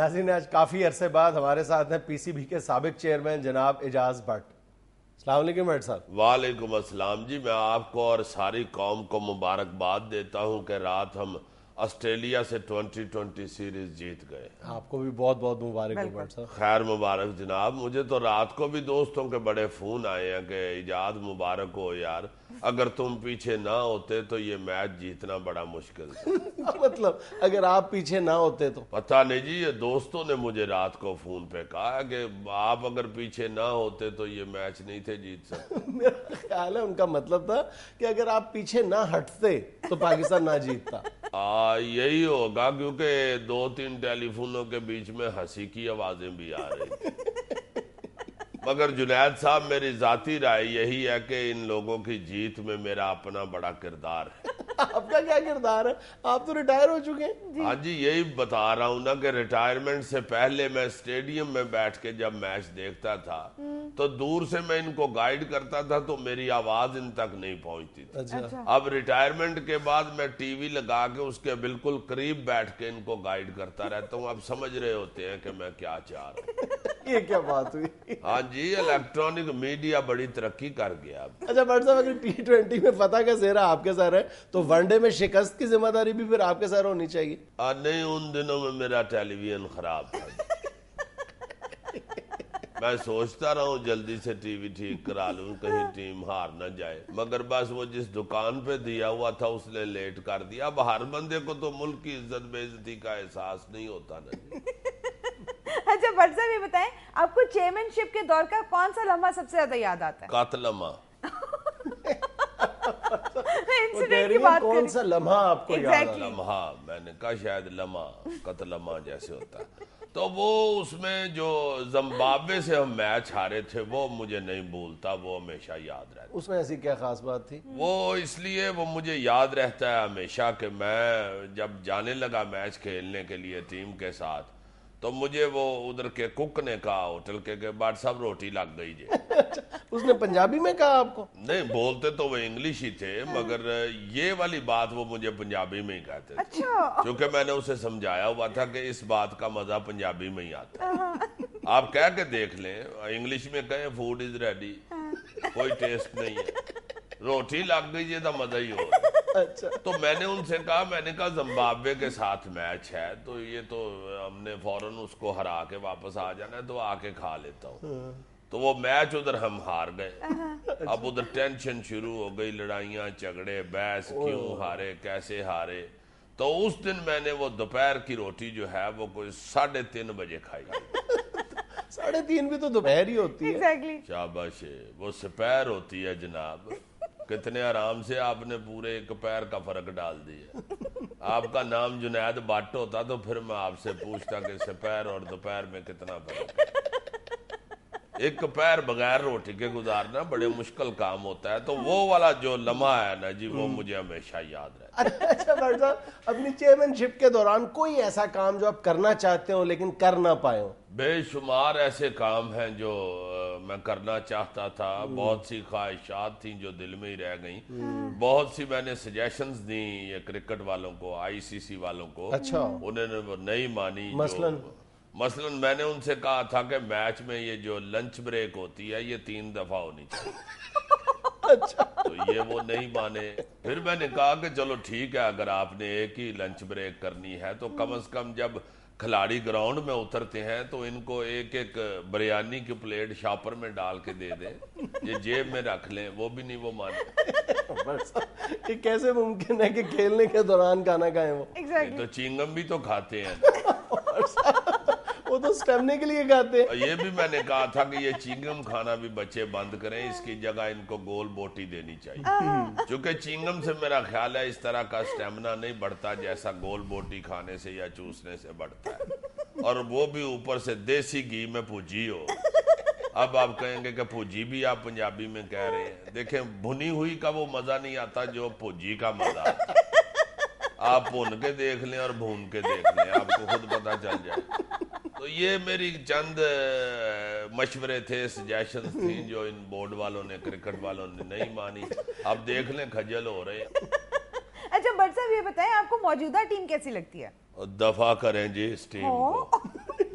ناظرین آج کافی عرصے بعد ہمارے ساتھ ہیں پی سی بی کے سابق چیئرمین جناب اعجاز بٹ. السلام علیکم بٹ صاحب. وعلیکم السلام جی. میں آپ کو اور ساری قوم کو مبارکباد دیتا ہوں کہ رات ہم آسٹریلیا سے 2020 سیریز جیت گئے. آپ کو بھی بہت بہت مبارک ہو بٹ صاحب. خیر مبارک جناب. مجھے تو رات کو بھی دوستوں کے بڑے فون آئے ہیں کہ اعجاز مبارک ہو یار, اگر تم پیچھے نہ ہوتے تو یہ میچ جیتنا بڑا مشکل تھا. مطلب اگر آپ پیچھے نہ ہوتے تو پتہ نہیں جی, یہ دوستوں نے مجھے رات کو فون پہ کہا کہ آپ اگر پیچھے نہ ہوتے تو یہ میچ نہیں تھے جیت سکتے. میرا خیال ہے ان کا مطلب تھا کہ اگر آپ پیچھے نہ ہٹتے تو پاکستان نہ جیتتا. یہی ہوگا, کیونکہ 2-3 ٹیلی فونوں کے بیچ میں ہنسی کی آوازیں بھی آ رہی تھی. مگر جنید صاحب میری ذاتی رائے یہی ہے کہ ان لوگوں کی جیت میں میرا اپنا بڑا کردار ہے. آپ کا کیا کردار ہے؟ آپ تو ریٹائر ہو چکے ہیں. ہاں جی, یہی بتا رہا ہوں نا کہ ریٹائرمنٹ سے پہلے میں اسٹیڈیم میں بیٹھ کے جب میچ دیکھتا تھا تو دور سے میں ان کو گائیڈ کرتا تھا تو میری آواز ان تک نہیں پہنچتی تھی. اب ریٹائرمنٹ کے بعد میں ٹی وی لگا کے اس کے بالکل قریب بیٹھ کے ان کو گائیڈ کرتا رہتا ہوں. اب سمجھ رہے ہوتے ہیں کہ میں کیا چاہ رہا ہوں. یہ کیا بات ہوئی؟ ہاں جی, الیکٹرانک میڈیا بڑی ترقی کر گیا. اچھا بٹ صاحب, اگر T20 میں فتح کا سہرا آپ کے سر ہے تو ون ڈے میں شکست کی ذمہ داری بھی پھر آپ کے سر ہونی چاہیے. نہیں, ان دنوں میں میرا ٹیلی ویژن خراب تھا. میں سوچتا رہا ہوں جلدی سے ٹی وی ٹھیک کرا لوں کہیں ٹیم ہار نہ جائے, مگر بس وہ جس دکان پہ دیا ہوا تھا اس نے لیٹ کر دیا. اب ہر بندے کو تو ملک کی عزت بے عزتی کا احساس نہیں ہوتا نا. اچھا بٹ صاحب یہ بتائیں, آپ کو چیئرمین شپ کے دور کا کون سا لمحہ سب سے زیادہ یاد آتا ہے؟ قاتلما. کون سا لمحہ آپ کو یاد ہے؟ لمحہ میں نے کہا شاید لمحہ قتلما جیسے ہوتا ہے. تو وہ اس میں جو زمبابوے سے ہم میچ ہارے تھے وہ مجھے نہیں بھولتا, وہ ہمیشہ یاد رہتا. اس میں ایسی کیا خاص بات تھی؟ وہ اس لیے وہ مجھے یاد رہتا ہے ہمیشہ کہ میں جب جانے لگا میچ کھیلنے کے لیے ٹیم کے ساتھ تو مجھے وہ ادھر کے کک نے کہا ہوٹل کے کہ بٹ صاحب روٹی لگ گئی جی. اس نے پنجابی میں کہا آپ کو؟ نہیں, بولتے تو وہ انگلش ہی تھے مگر یہ والی بات وہ مجھے پنجابی میں ہی کہتے تھے, کیونکہ میں نے اسے سمجھایا ہوا تھا کہ اس بات کا مزہ پنجابی میں ہی آتا ہے. آپ کہہ کے دیکھ لیں, انگلش میں کہیں فوڈ از ریڈی, کوئی ٹیسٹ نہیں ہے, روٹی لگ گئی یہ تو مزہ ہی ہو. تو میں نے ان سے کہا, میں نے کہا زمبابوے کے ساتھ میچ ہے تو یہ تو ہم نے فوراً اس کو ہرا کے واپس آ جانا ہے تو آ کے کھا لیتا ہوں. تو وہ میچ ادھر ہم ہار گئے. اب ادھر ٹینشن شروع ہو گئی, لڑائیاں جھگڑے بحث, کیوں ہارے کیسے ہارے. تو اس دن میں نے وہ دوپہر کی روٹی جو ہے وہ کوئی 3:30 بجے کھائی. 3:30 بھی تو دوپہر ہی ہوتی ہے. شاباش, وہ سپہر ہوتی ہے جناب. کتنے آرام سے آپ نے پورے ایک پیر کا فرق ڈال دیا. آپ کا نام جنید بٹ ہوتا تو پھر میں آپ سے پوچھتا کہ سپہر اور دوپہر میں کتنا فرق ہے. ایک پیر بغیر روٹی کے گزارنا بڑے مشکل کام ہوتا ہے. تو وہ والا جو لمحہ ہے نا جی, وہ مجھے ہمیشہ یاد رہتا ہے. اچھا بٹ صاحب, اپنی چیئرمین شپ کے دوران کوئی ایسا کام جو آپ کرنا چاہتے ہو لیکن کر نہ پائے ہو؟ بے شمار ایسے کام ہیں جو میں کرنا چاہتا تھا. بہت سی خواہشات تھیں جو دل میں ہی رہ گئیں. بہت سی میں نے سجیشنز دیں یہ کرکٹ والوں کو, ICC والوں کو. اچھا, انہوں نے وہ نہیں مانی. مثلا میں نے ان سے کہا تھا کہ میچ میں یہ جو لنچ بریک ہوتی ہے یہ 3 دفعہ ہونی چاہیے. تو یہ وہ نہیں مانے. پھر میں نے کہا کہ چلو ٹھیک ہے, اگر آپ نے ایک ہی لنچ بریک کرنی ہے تو کم از کم جب کھلاڑی گراؤنڈ میں اترتے ہیں تو ان کو ایک ایک بریانی کی پلیٹ شاپر میں ڈال کے دے دیں, یہ جیب میں رکھ لیں. وہ بھی نہیں وہ مانے. یہ کیسے ممکن ہے کہ کھیلنے کے دوران کھانا کھائیں؟ وہ تو چینگم بھی تو کھاتے ہیں, وہ تو سٹیمنے کے لیے کھاتے ہیں. یہ بھی میں نے کہا تھا کہ یہ چینگم کھانا بھی بچے بند کریں, اس کی جگہ ان کو گول بوٹی دینی چاہیے. چونکہ چینگم سے میرا خیال ہے اس طرح کا سٹیمنا نہیں بڑھتا جیسا گول بوٹی کھانے سے یا چوسنے سے بڑھتا ہے, اور وہ بھی اوپر سے دیسی گھی میں بھجی ہو. اب آپ کہیں گے کہ بھجی بھی آپ پنجابی میں کہہ رہے ہیں. دیکھیں, بھنی ہوئی کا وہ مزہ نہیں آتا جو بھجی کا مزہ آتا. آپ بھون کے دیکھ لیں اور بھون کے دیکھ لیں, آپ کو خود پتہ چل جائے. تو یہ میری چند مشورے تھے, سجیشنز تھیں جو ان بورڈ والوں نے, کرکٹ والوں نے نہیں مانی. اب دیکھ لیں کھجل ہو رہے ہیں. اچھا بٹ صاحب یہ بتائیں, آپ کو موجودہ ٹیم کیسی لگتی ہے؟ دفاع کریں جی اس ٹیم کو.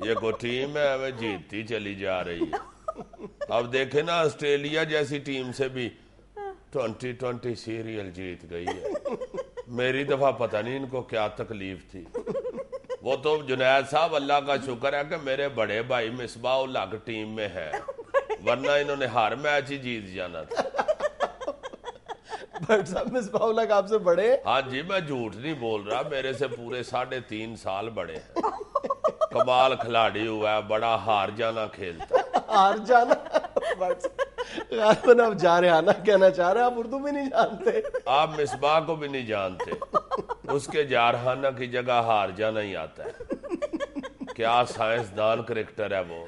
یہ کوئی ٹیم ہے ہمیں جیتتی چلی جا رہی ہے. اب دیکھیں نا آسٹریلیا جیسی ٹیم سے بھی 2020 سیریل جیت گئی ہے. میری دفعہ پتہ نہیں ان کو کیا تکلیف تھی. وہ تو جنید صاحب اللہ کا شکر ہے کہ میرے بڑے بھائی مصباح الحق ٹیم میں ہے, ورنہ انہوں نے ہر میچ ہی جیت جانا تھا. بٹ صاحب مصباح الحق آپ سے بڑے؟ ہاں جی, میں جھوٹ نہیں بول رہا, میرے سے پورے 3.5 سال بڑے ہیں. کمال کھلاڑی ہوا ہے, بڑا ہار جانا کھیلتا ہے. ہار جانا غالباً آپ جارحانہ کہنا چاہ رہے ہیں, آپ اردو میں نہیں جانتے. آپ مصباح کو بھی نہیں جانتے, اس کے جارحانہ کی جگہ ہار جانا ہی آتا ہے. کیا سائنسدان کرکٹر ہے وہ.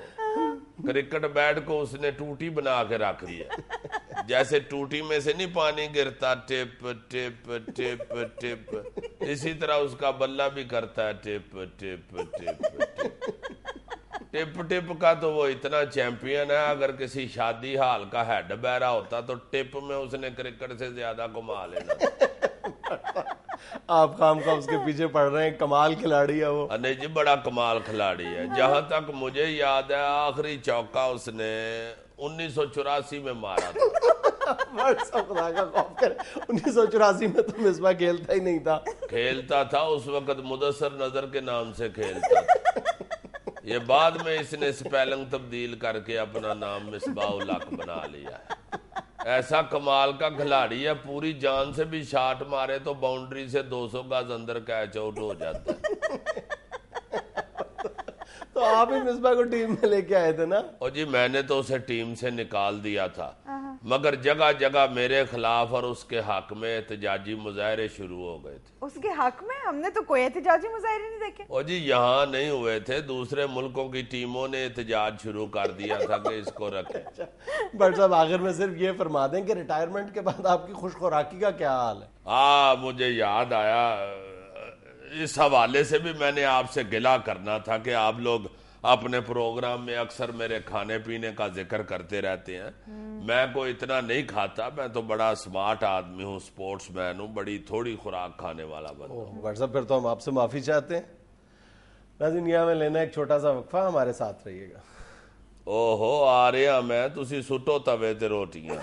کرکٹ بیٹ کو اس نے ٹوٹی بنا کے رکھ دیا, جیسے ٹوٹی میں سے نہیں پانی گرتا ٹپ ٹپ ٹپ ٹپ, اسی طرح اس کا بلہ بھی کرتا ہے ٹپ ٹپ ٹپ ٹپ ٹپ کا. تو وہ اتنا چیمپئن ہے, اگر کسی شادی ہال کا ہیڈ بیرا ہوتا تو ٹپ میں اس نے کرکٹ سے زیادہ کما لینا. آپ کام کا اس کے پیچھے پڑ رہے ہیں, کمال کھلاڑی ہے وہ. نہیں جی, بڑا کمال کھلاڑی ہے. جہاں تک مجھے یاد ہے آخری چوکا اس نے 1984 میں مارا تھا. خدا کا خوف کرے, 1984 میں تو مصباح کھیلتا ہی نہیں تھا. کھیلتا تھا اس وقت مدثر نظر کے نام سے کھیلتا تھا. یہ بعد میں اس نے سپیلنگ تبدیل کر کے اپنا نام مصباح الحق بنا لیا ہے. ایسا کمال کا کھلاڑی ہے, پوری جان سے بھی شاٹ مارے تو باؤنڈری سے 200 گز اندر کیچ آؤٹ ہو جاتا ہے. تو آپ ہی مصباح کو ٹیم میں لے کے آئے تھے نا؟ اور جی میں نے تو اسے ٹیم سے نکال دیا تھا, مگر جگہ جگہ میرے خلاف اور اس کے حق میں احتجاجی مظاہرے شروع ہو گئے تھے. اس کے حق میں ہم نے تو کوئی احتجاجی مظاہرے نہیں دیکھے. اور جی یہاں نہیں ہوئے تھے, دوسرے ملکوں کی ٹیموں نے احتجاج شروع کر دیا تھا کہ اس کو رکھیں. بٹ صاحب آخر میں صرف یہ فرما دیں کہ ریٹائرمنٹ کے بعد آپ کی خوش خوراکی کا کیا حال ہے؟ مجھے یاد آیا, اس حوالے سے بھی میں نے آپ سے گلہ کرنا تھا کہ آپ لوگ اپنے پروگرام میں اکثر میرے کھانے پینے کا ذکر کرتے رہتے ہیں. میں کوئی اتنا نہیں کھاتا, میں تو بڑا سمارٹ آدمی ہوں, سپورٹس مین ہوں, بڑی تھوڑی خوراک کھانے والا بندہ ہوں. بٹ صاحب پھر تو ہم آپ سے معافی چاہتے ہیں. ناظرین یہاں میں لینا ایک چھوٹا سا وقفہ, ہمارے ساتھ رہیے گا. آ رہے میں, تسی سٹو توے تے روٹیاں.